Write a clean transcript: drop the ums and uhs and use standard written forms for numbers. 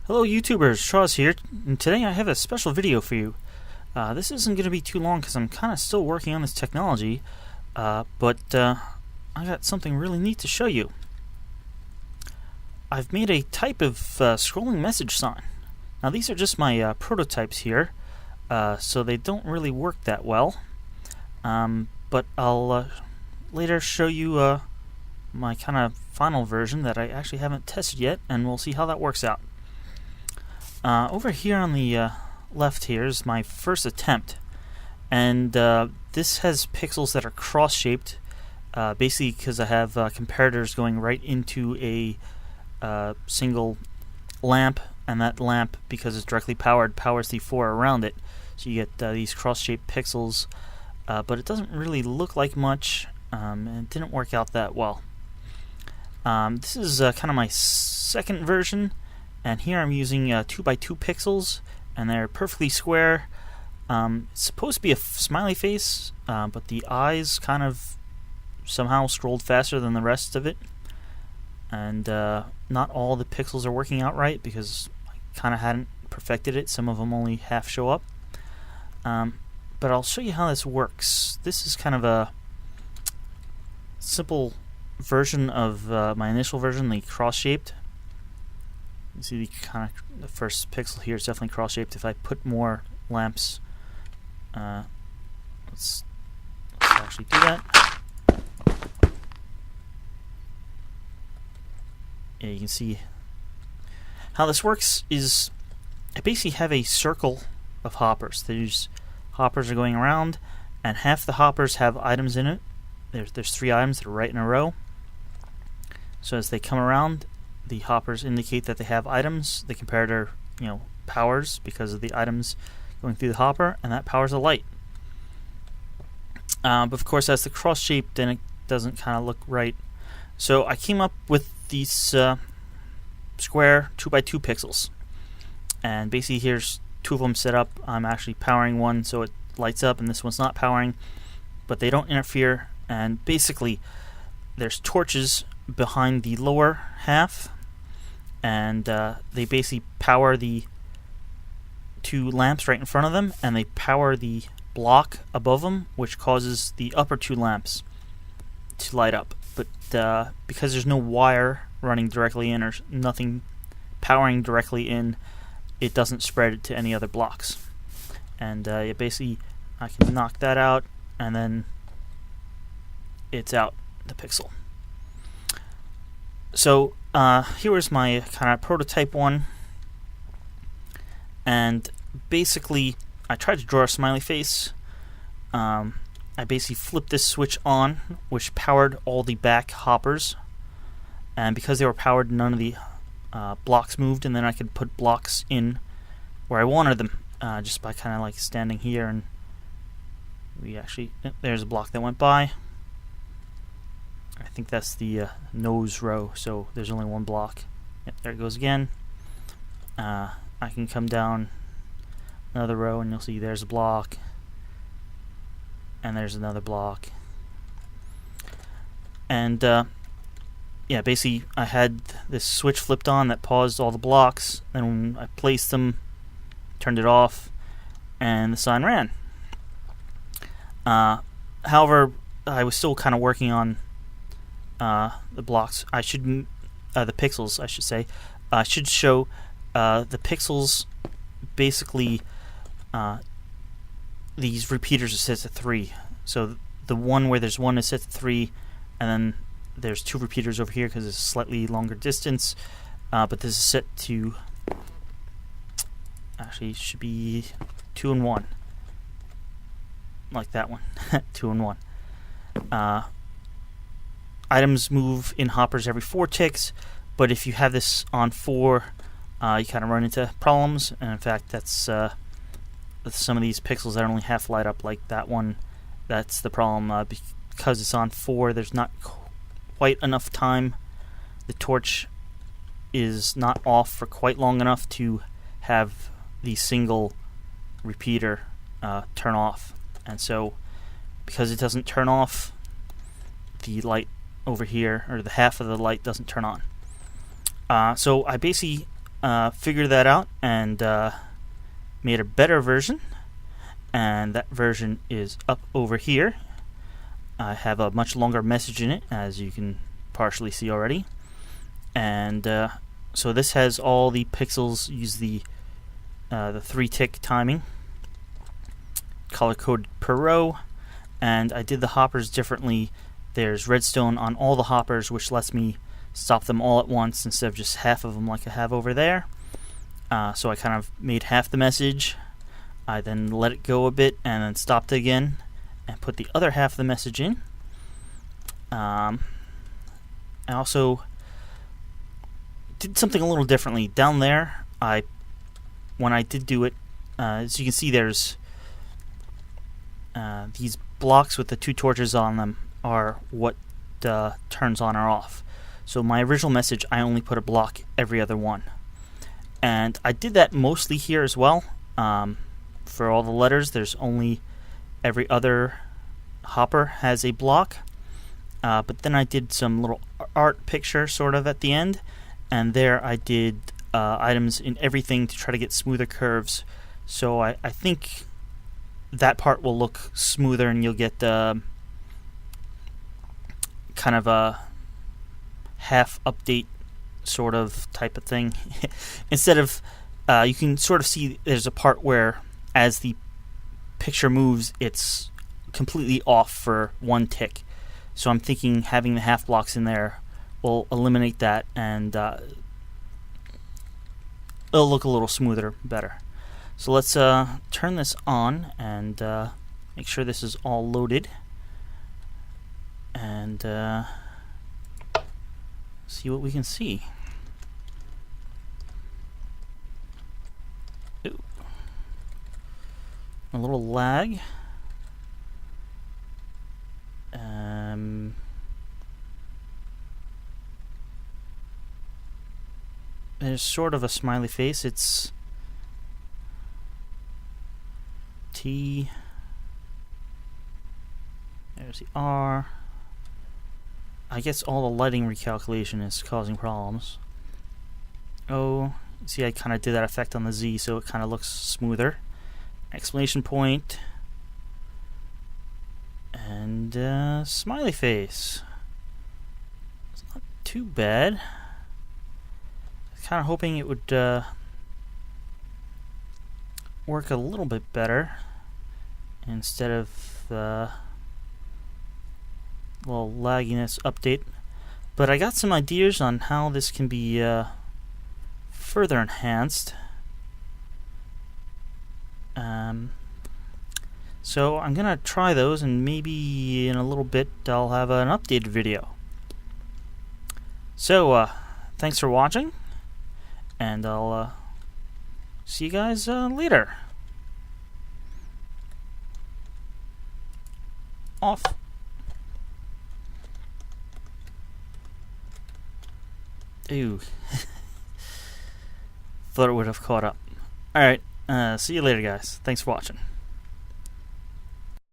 Hello YouTubers, Shaw's here, and today I have a special video for you. This isn't going to be too long because I'm kind of still working on this technology, but I got something really neat to show you. I've made a type of scrolling message sign. Now these are just my prototypes here, so they don't really work that well, but I'll later show you my kind of final version that I actually haven't tested yet, and we'll see how that works out. Over here on the left here is my first attempt, and this has pixels that are cross-shaped, basically because I have comparators going right into a single lamp, and that lamp, because it's directly powered, powers the four around it. So you get these cross-shaped pixels, but it doesn't really look like much, and it didn't work out that well. This is kind of my second version. And here I'm using 2x2 pixels, and they're perfectly square. It's supposed to be a smiley face, but the eyes kind of somehow scrolled faster than the rest of it. And not all the pixels are working out right because I kind of hadn't perfected it. Some of them only half show up. But I'll show you how this works. This is kind of a simple version of my initial version, the cross-shaped. You see the first pixel here is definitely cross-shaped. If I put more lamps, let's actually do that. Yeah, you can see how this works. Is I basically have a circle of hoppers. These hoppers are going around, and half the hoppers have items in it. There's 3 items that are right in a row. So as they come around, the hoppers indicate that they have items. The comparator, powers because of the items going through the hopper, and that powers the light. But of course, as the cross shape, then it doesn't kind of look right. So I came up with these square 2x2 pixels, and basically here's 2 of them set up. I'm actually powering one, so it lights up, and this one's not powering, but they don't interfere. And basically, there's torches behind the lower half, and they basically power the 2 lamps right in front of them, and they power the block above them, which causes the upper 2 lamps to light up. But because there's no wire running directly in or nothing powering directly in, it doesn't spread it to any other blocks. And basically I can knock that out, and then it's out, the pixel. So here was my kind of prototype one, and basically I tried to draw a smiley face. I basically flipped this switch on, which powered all the back hoppers, and because they were powered, none of the blocks moved, and then I could put blocks in where I wanted them, just by kind of like standing here, and there's a block that went by. I think that's the nose row, so there's only 1 block. Yep, there it goes again. I can come down another row, and you'll see there's a block, and there's another block. And basically I had this switch flipped on that paused all the blocks, and when I placed them, turned it off, and the sign ran. However, I was still kind of working on the blocks. The pixels, I should say. I should show the pixels. Basically, these repeaters are set to 3. So the one where there's 1 is set to 3, and then there's 2 repeaters over here because it's a slightly longer distance. But this is set to actually should be 2 and 1, like that one. 2 and 1. Items move in hoppers every 4 ticks, but if you have this on 4, you kind of run into problems. And in fact, that's with some of these pixels that only half light up, like that one. That's the problem. Because it's on 4, there's not quite enough time. The torch is not off for quite long enough to have the single repeater turn off. And so, because it doesn't turn off, the light over here, or the half of the light, doesn't turn on. So I basically figured that out and made a better version, and that version is up over here. I have a much longer message in it, as you can partially see already, and so this has all the pixels, use the 3-tick timing, color coded per row, and I did the hoppers differently. There's redstone on all the hoppers, which lets me stop them all at once instead of just half of them like I have over there. So I kind of made half the message. I then let it go a bit and then stopped it again and put the other half of the message in. I also did something a little differently. Down there, when I did do it, as you can see, there's these blocks with the 2 torches on them are what turns on or off. So my original message, I only put a block every other one. And I did that mostly here as well. For all the letters, there's only every other hopper has a block. But then I did some little art picture sort of at the end. And there I did items in everything to try to get smoother curves. So I think that part will look smoother and you'll get kind of a half update sort of type of thing. Instead of, you can sort of see there's a part where as the picture moves, it's completely off for 1 tick. So I'm thinking having the half blocks in there will eliminate that, and it'll look a little smoother, better. So let's turn this on and make sure this is all loaded, and see what we can see. Ooh. A little lag. There's sort of a smiley face. It's T. There's the R. I guess all the lighting recalculation is causing problems. Oh, see, I kind of did that effect on the Z, so it kind of looks smoother. Exclamation point. And smiley face. It's not too bad. Kind of hoping it would work a little bit better instead of the little lagginess update. But I got some ideas on how this can be further enhanced. So I'm gonna try those, and maybe in a little bit I'll have an updated video. So thanks for watching, and I'll see you guys later. Off. Ew. Thought it would have caught up. Alright, see you later, guys. Thanks for watching.